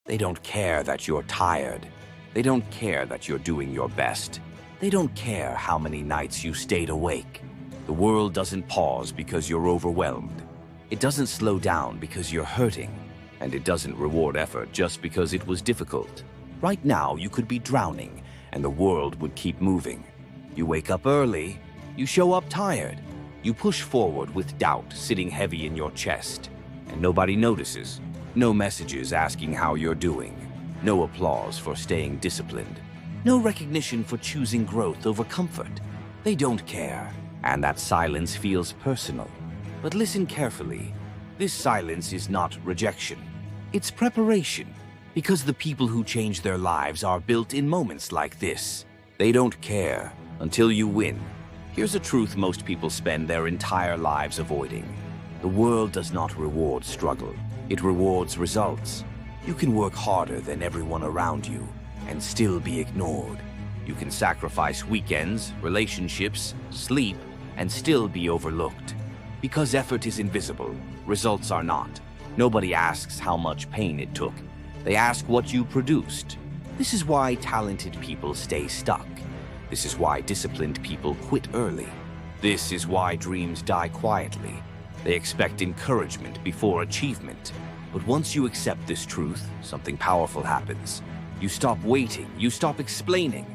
They don't care that you're tired. They don't care that you're doing your best. They don't care how many nights you stayed awake. The world doesn't pause because you're overwhelmed. It doesn't slow down because you're hurting. And it doesn't reward effort just because it was difficult. Right now, you could be drowning, and the world would keep moving. You wake up early. You show up tired. You push forward with doubt sitting heavy in your chest. And nobody notices. No messages asking how you're doing. No applause for staying disciplined. No recognition for choosing growth over comfort. They don't care. And that silence feels personal. But listen carefully. This silence is not rejection. It's preparation. Because the people who change their lives are built in moments like this. They don't care until you win. Here's a truth most people spend their entire lives avoiding. The world does not reward struggle. It rewards results. You can work harder than everyone around you and still be ignored. You can sacrifice weekends, relationships, sleep, and still be overlooked. Because effort is invisible, results are not. Nobody asks how much pain it took. They ask what you produced. This is why talented people stay stuck. This is why disciplined people quit early. This is why dreams die quietly. They expect encouragement before achievement. But once you accept this truth, something powerful happens. You stop waiting. You stop explaining.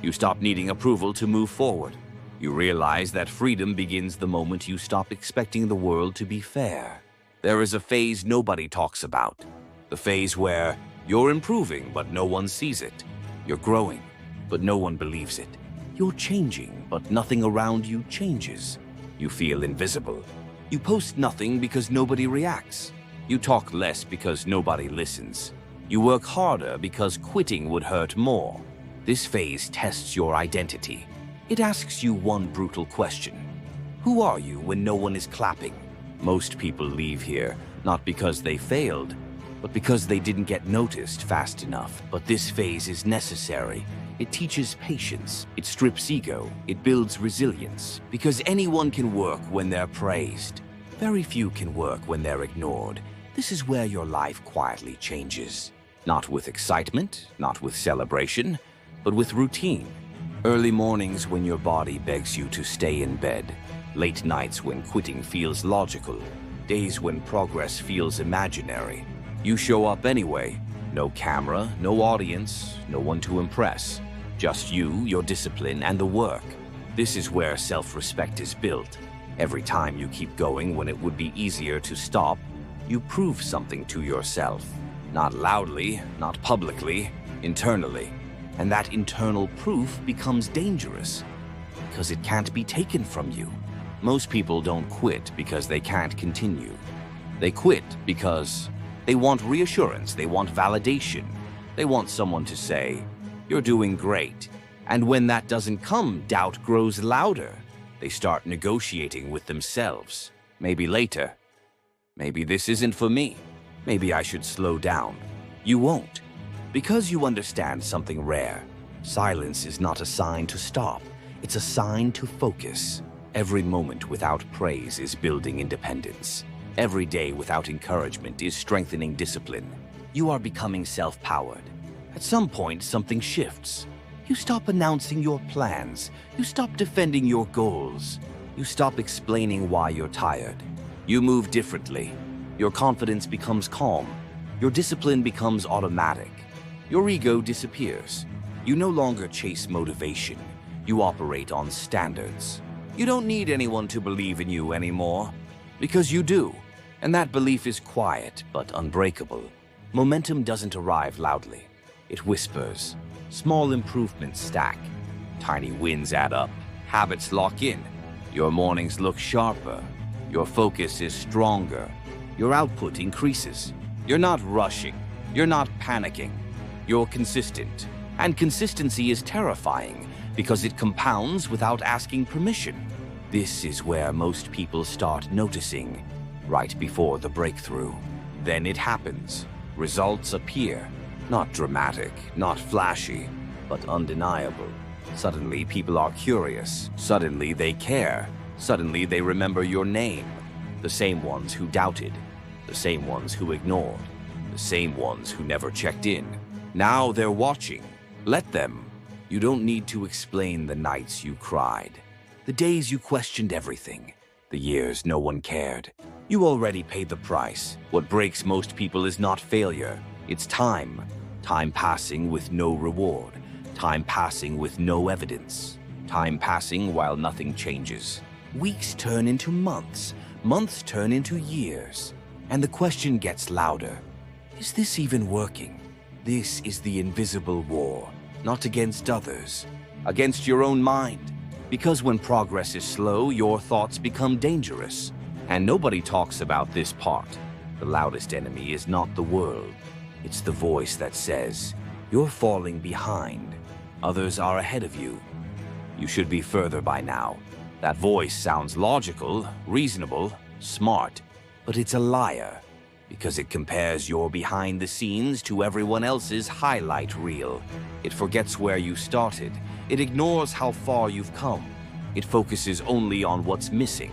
You stop needing approval to move forward. You realize that freedom begins the moment you stop expecting the world to be fair. There is a phase nobody talks about. The phase where you're improving, but no one sees it. You're growing, but no one believes it. You're changing, but nothing around you changes. You feel invisible. You post nothing because nobody reacts. You talk less because nobody listens. You work harder because quitting would hurt more. This phase tests your identity. It asks you one brutal question. Who are you when no one is clapping? Most people leave here, not because they failed, but because they didn't get noticed fast enough. But this phase is necessary. It teaches patience, it strips ego, it builds resilience. Because anyone can work when they're praised. Very few can work when they're ignored. This is where your life quietly changes. Not with excitement, not with celebration, but with routine. Early mornings when your body begs you to stay in bed. Late nights when quitting feels logical. Days when progress feels imaginary. You show up anyway. No camera, no audience, no one to impress. Just you, your discipline, and the work. This is where self-respect is built. Every time you keep going when it would be easier to stop, you prove something to yourself. Not loudly, not publicly, internally. And that internal proof becomes dangerous because it can't be taken from you. Most people don't quit because they can't continue. They quit because they want reassurance, they want validation. They want someone to say, "You're doing great." And when that doesn't come, doubt grows louder. They start negotiating with themselves. Maybe later. Maybe this isn't for me. Maybe I should slow down. You won't. Because you understand something rare. Silence is not a sign to stop. It's a sign to focus. Every moment without praise is building independence. Every day without encouragement is strengthening discipline. You are becoming self-powered. At some point, something shifts. You stop announcing your plans. You stop defending your goals. You stop explaining why you're tired. You move differently. Your confidence becomes calm. Your discipline becomes automatic. Your ego disappears. You no longer chase motivation. You operate on standards. You don't need anyone to believe in you anymore. Because you do. And that belief is quiet but unbreakable. Momentum doesn't arrive loudly. It whispers. Small improvements stack. Tiny wins add up. Habits lock in. Your mornings look sharper. Your focus is stronger. Your output increases. You're not rushing. You're not panicking. You're consistent. And consistency is terrifying because it compounds without asking permission. This is where most people start noticing, right before the breakthrough. Then it happens. Results appear. Not dramatic, not flashy, but undeniable. Suddenly, people are curious. Suddenly, they care. Suddenly, they remember your name. The same ones who doubted. The same ones who ignored. The same ones who never checked in. Now they're watching. Let them. You don't need to explain the nights you cried, the days you questioned everything, the years no one cared. You already paid the price. What breaks most people is not failure. It's time. Time passing with no reward. Time passing with no evidence. Time passing while nothing changes. Weeks turn into months. Months turn into years. And the question gets louder. Is this even working? This is the invisible war, not against others, against your own mind. Because when progress is slow, your thoughts become dangerous. And nobody talks about this part. The loudest enemy is not the world. It's the voice that says, you're falling behind. Others are ahead of you. You should be further by now. That voice sounds logical, reasonable, smart, but it's a liar. Because it compares your behind the scenes to everyone else's highlight reel. It forgets where you started. It ignores how far you've come. It focuses only on what's missing.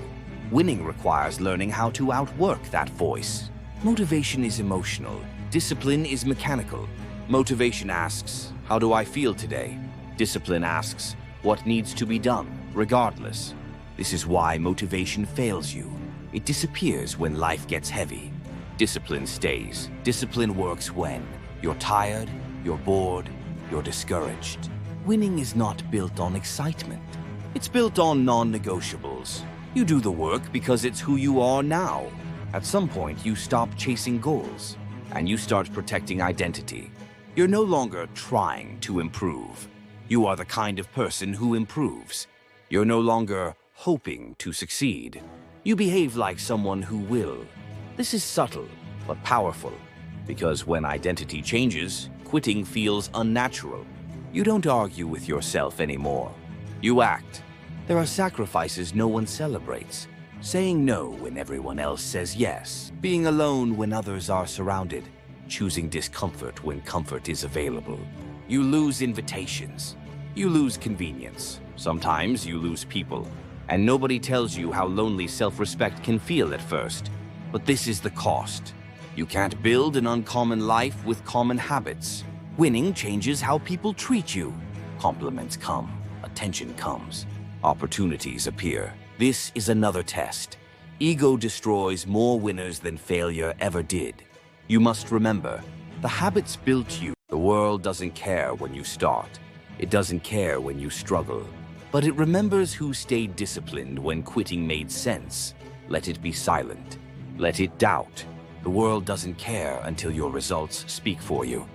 Winning requires learning how to outwork that voice. Motivation is emotional. Discipline is mechanical. Motivation asks, how do I feel today? Discipline asks, what needs to be done, regardless. This is why motivation fails you. It disappears when life gets heavy. Discipline stays. Discipline works when you're tired, you're bored, you're discouraged. Winning is not built on excitement. It's built on non-negotiables. You do the work because it's who you are now. At some point, you stop chasing goals, and you start protecting identity. You're no longer trying to improve. You are the kind of person who improves. You're no longer hoping to succeed. You behave like someone who will. This is subtle, but powerful, because when identity changes, quitting feels unnatural. You don't argue with yourself anymore. You act. There are sacrifices no one celebrates. Saying no when everyone else says yes. Being alone when others are surrounded. Choosing discomfort when comfort is available. You lose invitations. You lose convenience. Sometimes you lose people. And nobody tells you how lonely self-respect can feel at first. But this is the cost. You can't build an uncommon life with common habits. Winning changes how people treat you. Compliments come. Attention comes. Opportunities appear. This is another test. Ego destroys more winners than failure ever did. You must remember, the habits built you. The world doesn't care when you start. It doesn't care when you struggle. But it remembers who stayed disciplined when quitting made sense. Let it be silent. Let it doubt. The world doesn't care until your results speak for you.